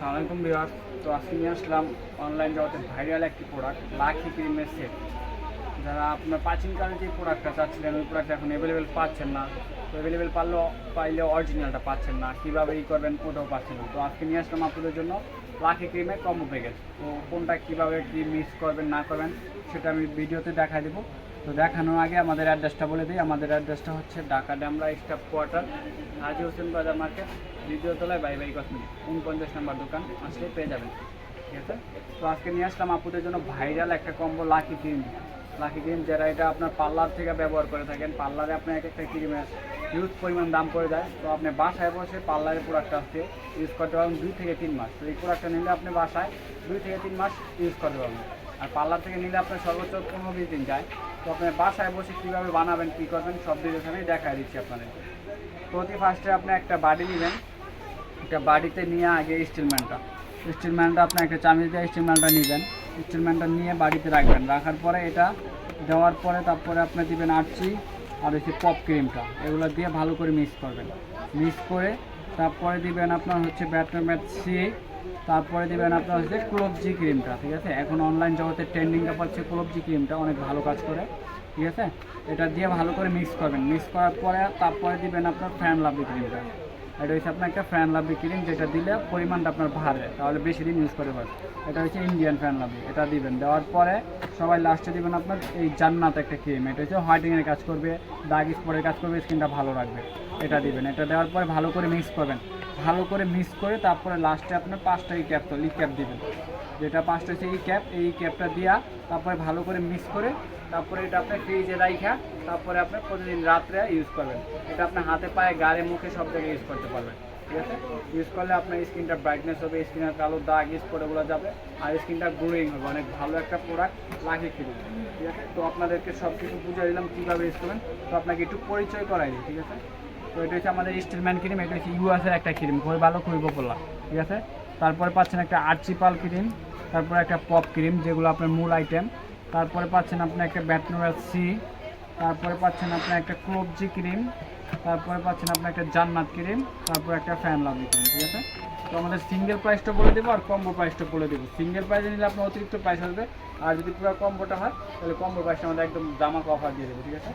আসসালামাইকুম ভিউয়ার্স। তো আজকে নিয়ে আসলাম অনলাইন জগতে ভাইরাল একটি প্রোডাক্ট লাকি ক্রিমের সেট। যারা আপনার প্রাচীনকালে যে প্রোডাক্টটা চাচ্ছিলেন ওই প্রোডাক্ট এখন অ্যাভেলেবেল পাচ্ছেন না, তো অ্যাভেলেবেল পাইলে অরিজিনালটা পাচ্ছেন না, কীভাবে করবেন ওটাও পাচ্ছেন না। তো আজকে নিয়ে আসলাম আপনাদের জন্য লাকি ক্রিমের কম্বো প্যাকেজ। তো কোনটা কীভাবে কী মিক্স করবেন না করবেন সেটা আমি ভিডিওতে দেখাই দেবো। তো দেখানোর আগে আমাদের অ্যাড্রেসটা বলে দিই। আমাদের অ্যাড্রেসটা হচ্ছে ঢাকা ডেমরা স্টাফ কোয়ার্টার, হাজি হোসেন বাজার মার্কেট, দ্বিতীয় তলায় বাই বাই কসমেটিক, 49 নম্বর দোকান আসলে পেয়ে যাবেন। ঠিক আছে। তো আজকে নিয়ে আসলাম আপুদের জন্য ভাইরাল একটা combo lucky cream. Lucky cream যারা এটা আপনার পার্লার থেকে ব্যবহার করে থাকেন, পার্লারে আপনার এক একটা ক্রিমের হিউজ পরিমাণ দাম পড়ে যায়। তো আপনি বাসায় বসে পার্লারের প্রোডাক্টটা আসছে ইউজ করতে পারবেন 2 থেকে 3 মাস। তো এই প্রোডাক্টটা নিলে আপনি বাসায় 2 থেকে 3 মাস ইউজ করতে পারবেন। আর পার্লার থেকে নিলে আপনার সর্বোচ্চ 15-20 দিন যায়। তো আপনি বাসায় বসে কীভাবে বানাবেন, কী করবেন সব ডিটেলস আমি দেখাই দিচ্ছি আপনাদের। প্রতি ফার্স্টে আপনি একটা বাড়ি নেবেন, একটা বাড়িতে নিয়ে আগে স্টিলম্যানটা আপনি একটা চামিচ দিয়ে স্টিলম্যানটা নেবেন। স্টিলম্যানটা নিয়ে বাড়িতে রাখবেন, রাখার পরে এটা দেওয়ার পরে তারপরে আপনি দিবেন আরচি আর হচ্ছে পপ ক্রিমটা, এগুলো দিয়ে ভালো করে মিক্স করবেন। মিক্স করে তারপরে দিবেন আপনার হচ্ছে ব্যাটম্যাট সি, তারপরে দিবেন আপনার হচ্ছে ক্লোবজি ক্রিমটা। ঠিক আছে, এখন অনলাইন জগতে ট্রেন্ডিংটা পাচ্ছে ক্লোবজি ক্রিমটা, অনেক ভালো কাজ করে। ঠিক আছে, এটা দিয়ে ভালো করে মিক্স করবেন। মিক্স করার পরে তারপরে দিবেন আপনার ফ্যান লাভলি ক্রিমটা। এটা হচ্ছে আপনার একটা ফ্যান লাভলি ক্রিম, যেটা দিলে পরিমাণটা আপনার বাড়ে, তাহলে বেশি দিন ইউজ করে পারবেন। এটা হচ্ছে ইন্ডিয়ান ফ্যান লাভলি, এটা দিবেন। দেওয়ার পরে সবাই লাস্টে দিবেন আপনার এই জান্নাত একটা ক্রিম, এটা হচ্ছে হোয়াইটিংয়ের কাজ করবে, দাগ স্পটের কাজ করবে, স্কিনটা ভালো রাখবে। এটা দিবেন। এটা দেওয়ার পরে ভালো করে মিক্স করবেন। ভালো করে মিক্স করে তারপরে লাস্টে আপনার 5টা ই ক্যাপ দিবেন, যেটা 5টা হচ্ছে এই ক্যাপটা দিয়া তারপরে ভালো করে মিক্স করে তারপরে এটা আপনার ফ্রিজে রাখা, তারপরে আপনার প্রতিদিন রাত্রে ইউজ করবেন। এটা আপনার হাতে পায়ে গায়ে মুখে সব জায়গায় ইউজ করতে পারবেন। ঠিক আছে, ইউজ করলে আপনার স্কিনটা ব্রাইটনেস হবে, স্কিনের কালো দাগ স্পটগুলো যাবে, আর স্কিনটা গ্লোয়িং হবে। অনেক ভালো একটা প্রোডাক্ট লাকি ক্রিম। ঠিক আছে, তো আপনাদেরকে সব কিছু বুঝিয়ে দিলাম কীভাবে ইউজ করবেন। তো আপনাকে একটু পরিচয় করাই দিই। ঠিক আছে, তো এটা হচ্ছে আমাদের স্টিলম্যান ক্রিম, এটা হচ্ছে ইউএসের একটা ক্রিম, খুবই ভালো, খুবই পপুলার। ঠিক আছে, তারপরে পাচ্ছেন একটা আর্চিপাল ক্রিম, তারপরে একটা পপ ক্রিম যেগুলো আপনার মূল আইটেম, তারপরে পাচ্ছেন আপনি একটা ব্যাটনোয়েল সি, তারপরে পাচ্ছেন আপনার একটা ক্লোবজি ক্রিম, তারপরে পাচ্ছেন আপনার একটা জান্নাত ক্রিম, তারপরে একটা ফ্যান লাভলি ক্রিম। ঠিক আছে, তো আমাদের সিঙ্গেল প্রাইসটা বলে দেবো আর কম্বো প্রাইসটা বলে দেবো। সিঙ্গেল প্রাইসে নিলে আপনার অতিরিক্ত প্রাইস আসবে, আর যদি পুরো কম্বোটা হয় তাহলে কম্বো প্রাইসটা আমাদের একদম জামাক অফার দিয়ে দেবো। ঠিক আছে,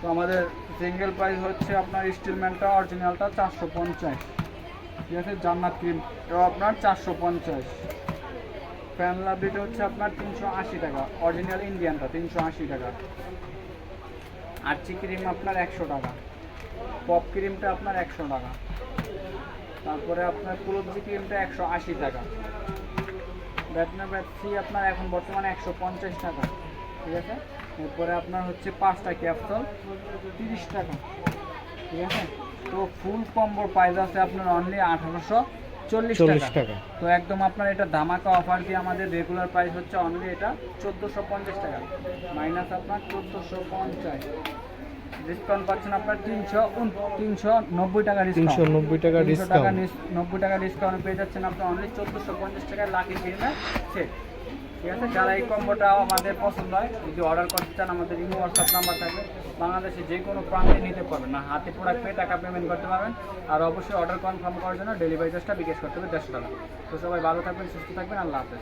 তো আমাদের সিঙ্গেল প্রাইস হচ্ছে আপনার স্টিলম্যানটা অরিজিনালটা 450। ঠিক আছে, জান্নাত ক্রিমটাও আপনার 450, ফ্যান লাভলিটা হচ্ছে আপনার 380 টাকা, অরিজিনাল ইন্ডিয়ানটা 380 টাকা, আরচি ক্রিম আপনার 100 টাকা, পপ ক্রিমটা আপনার 100 টাকা, তারপরে আপনার ক্লোবজি ক্রিমটা 180 টাকা, ব্যাট সি আপনার এখন বর্তমানে 150 টাকা। ঠিক আছে, এরপরে আপনার হচ্ছে 5টা ক্যাপসুল 30 টাকা। ঠিক আছে, তো ফুল কম্বোর প্রাইস আছে আপনার অনলি 1840 টাকা। তো একদম আপনার এটা ধামাকা অফার দিয়ে আমাদের রেগুলার প্রাইস হচ্ছে অনলি এটা 1450 টাকা, মাইনাস আপনার 1450, ডিসকাউন্ট পাচ্ছেন আপনার 390 টাকা, 390 টাকা ডিসকাউন্ট, 90 টাকা ডিসকাউন্ট পেয়ে যাচ্ছেন আপনি অনলি 1450 টাকায় লাকি ক্রিমের সেট। ঠিক আছে, যারা এই কম্বোটাও আমাদের পছন্দ হয়, যদি অর্ডার করতে চান আমাদের ইমো হোয়াটসঅ্যাপ নাম্বার থাকবে, বাংলাদেশে যে কোনো প্রান্তে নিতে পারবেন, না হাতে প্রোডাক্ট পেয়ে টাকা পেমেন্ট করতে পারবেন। আর অবশ্যই অর্ডার কনফার্ম করার জন্য ডেলিভারি চার্জটা বিকাশ করতে হবে 150 টাকা। তো সবাই ভালো থাকবেন, সুস্থ থাকবেন, আল্লাহ হাফেজ।